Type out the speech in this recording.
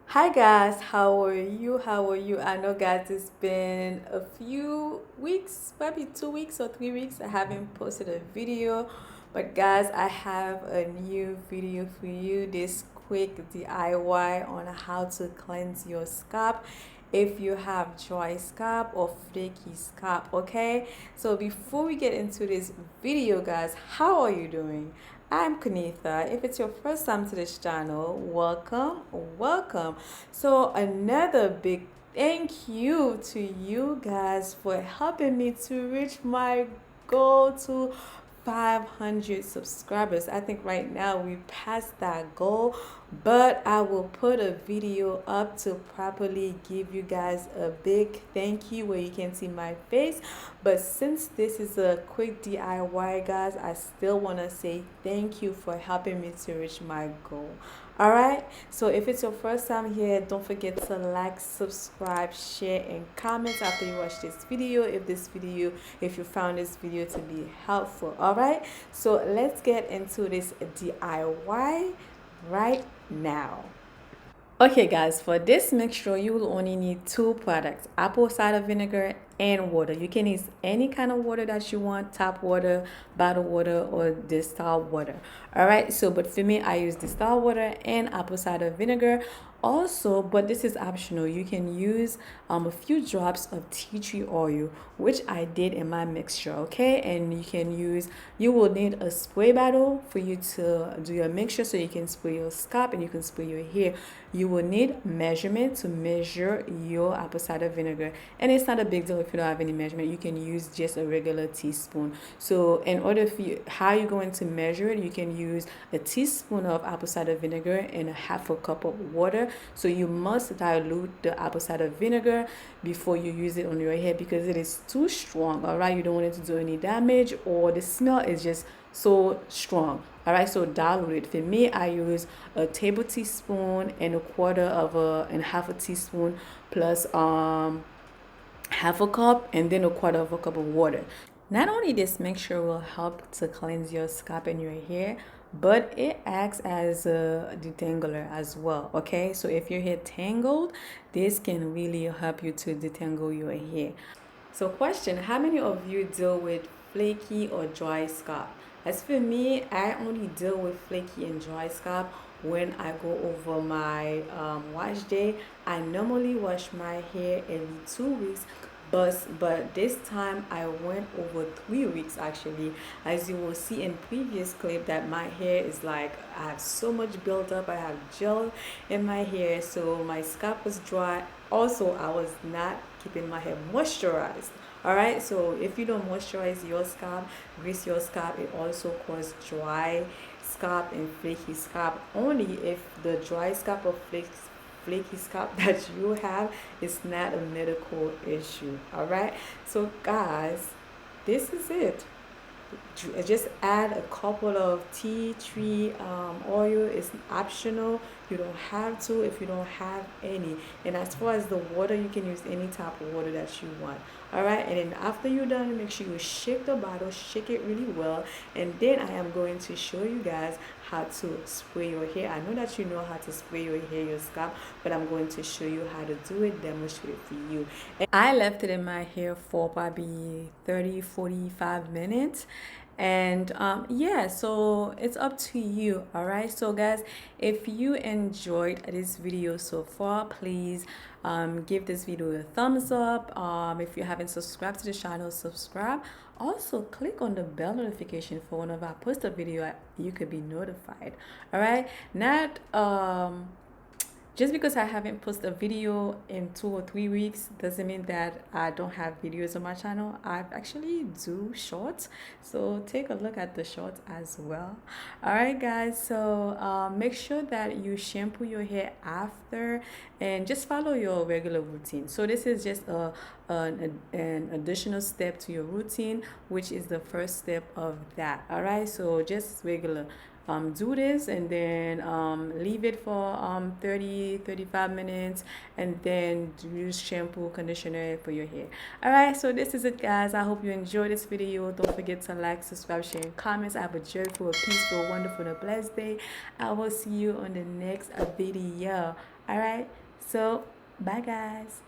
Hi guys, how are you? I know guys, it's been a few weeks, maybe 2 weeks or 3 weeks. I haven't posted a video, but guys, I have a new video for you. This quick DIY on how to cleanse your scalp if you have dry scalp or flaky scalp. Okay, so before we get into this video guys, how are you doing? I'm Kunitha. If it's your first time to this channel, welcome. So another big thank you to you guys for helping me to reach my goal to 500 subscribers. I think right now we passed that goal, but I will put a video up to properly give you guys a big thank you where you can see my face. But since this is a quick DIY guys, I still want to say thank you for helping me to reach my goal. All right, so if it's your first time here, don't forget to like, subscribe, share, and comment after you watch this video if you found this video to be helpful. All right, so let's get into this DIY right now. Okay guys, for this mixture you will only need two products: apple cider vinegar and water. You can use any kind of water that you want: tap water, bottled water, or distilled water. All right, so but for me I use distilled water and apple cider vinegar also, but this is optional. You can use a few drops of tea tree oil, which I did in my mixture. Okay, and you will need a spray bottle for you to do your mixture, so you can spray your scalp and you can spray your hair. You will need measurement to measure your apple cider vinegar, and it's not a big deal if you don't have any measurement. You can use just a regular teaspoon. So in order for you, how you're going to measure it, you can use a teaspoon of apple cider vinegar and a half a cup of water. So you must dilute the apple cider vinegar before you use it on your hair, because it is too strong. All right, you don't want it to do any damage, or the smell is just so strong. All right, so dilute it. For me, I use a table teaspoon and a quarter of a and half a teaspoon plus half a cup, and then a quarter of a cup of water. Not only this mixture will help to cleanse your scalp and your hair, but it acts as a detangler as well. Okay, so if your hair tangled, this can really help you to detangle your hair. So question, how many of you deal with flaky or dry scalp? As for me, I only deal with flaky and dry scalp when I go over my wash day. I normally wash my hair every 2 weeks, but this time I went over 3 weeks actually. As you will see in previous clip, that my hair is like, I have so much buildup. I have gel in my hair, so my scalp was dry. Also, I was not keeping my hair moisturized. All right, so if you don't moisturize your scalp, grease your scalp, it also causes dry scalp and flaky scalp. Only if the dry scalp or flaky scalp that you have is not a medical issue. All right, so guys, this is it. Just add a couple of tea tree oil. It's optional. You don't have to if you don't have any. And as far as the water, you can use any type of water that you want. All right, and then after you're done, make sure you shake the bottle, shake it really well, and then I am going to show you guys how to spray your hair. I know that you know how to spray your hair, your scalp, but I'm going to show you how to do it, demonstrate it for you. And I left it in my hair for probably 30-45 minutes, and yeah, so it's up to you. All right, so guys, if you enjoyed this video so far, please give this video a thumbs up. If you haven't subscribed to the channel, subscribe. Also click on the bell notification for whenever I post a video, you could be notified. All right, not just because I haven't posted a video in 2 or 3 weeks doesn't mean that I don't have videos on my channel. I actually do shorts, so take a look at the shorts as well. All right guys, so make sure that you shampoo your hair after, and just follow your regular routine. So this is just an additional step to your routine, which is the first step of that. All right, so just regular do this, and then leave it for 30-35 minutes, and then use shampoo conditioner for your hair. All right, so this is it, guys. I hope you enjoyed this video. Don't forget to like, subscribe, share, and comments. Have a joyful, peaceful, wonderful, and blessed day. I will see you on the next video. All right, so bye, guys.